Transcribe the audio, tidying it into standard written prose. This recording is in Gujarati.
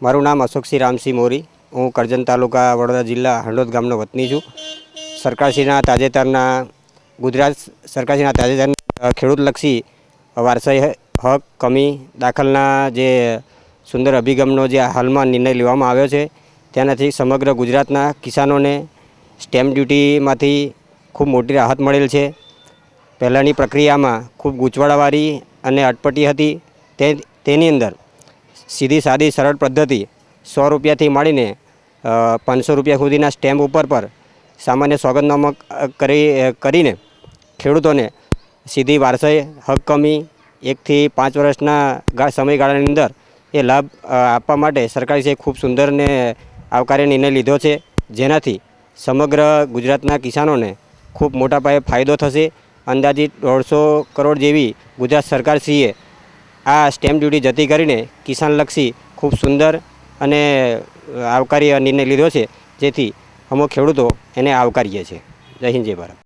મારું નામ અશોકસિંહ રામસિંહ મોરી। હું કરજણ તાલુકા વડોદરા જિલ્લા હળવદ ગામનો વતની છું। ગુજરાત સરકારશ્રીના તાજેતરના ખેડૂતલક્ષી વારસાઈ હક કમી દાખલના જે સુંદર અભિગમનો જે હાલમાં નિર્ણય લેવામાં આવ્યો છે તેનાથી સમગ્ર ગુજરાતના કિસાનોને સ્ટેમ્પ ડ્યુટીમાંથી ખૂબ મોટી રાહત મળેલ છે। પહેલાંની પ્રક્રિયામાં ખૂબ ગૂંચવણવાળી અને અટપટી હતી। તેની અંદર સીધી સાદી સરળ પદ્ધતિ 100 રૂપિયાથી માંડીને 500 રૂપિયા સુધીના સ્ટેમ્પ ઉપર પર સામાન્ય સોગંદનામું કરીને ખેડૂતોને સીધી વારસાઈ હક કમી 1 થી 5 વર્ષના સમયગાળાની અંદર એ લાભ આપવા માટે સરકારશ્રીએ ખૂબ સુંદર ને આવકાર્ય નિર્ણય લીધો છે, જેનાથી સમગ્ર ગુજરાતના કિસાનોને ખૂબ મોટા પાયે ફાયદો થશે। અંદાજિત 150 કરોડ જેવી ગુજરાત સરકારશ્રીએ આ સ્ટેમ્પ ડ્યુટી જતી કરીને કિસાનલક્ષી ખૂબ સુંદર અને આવકાર્ય નિર્ણય લીધો છે, જેથી અમે ખેડૂતો એને આવકારીએ છીએ। જય હિન્દ, જય ભારત।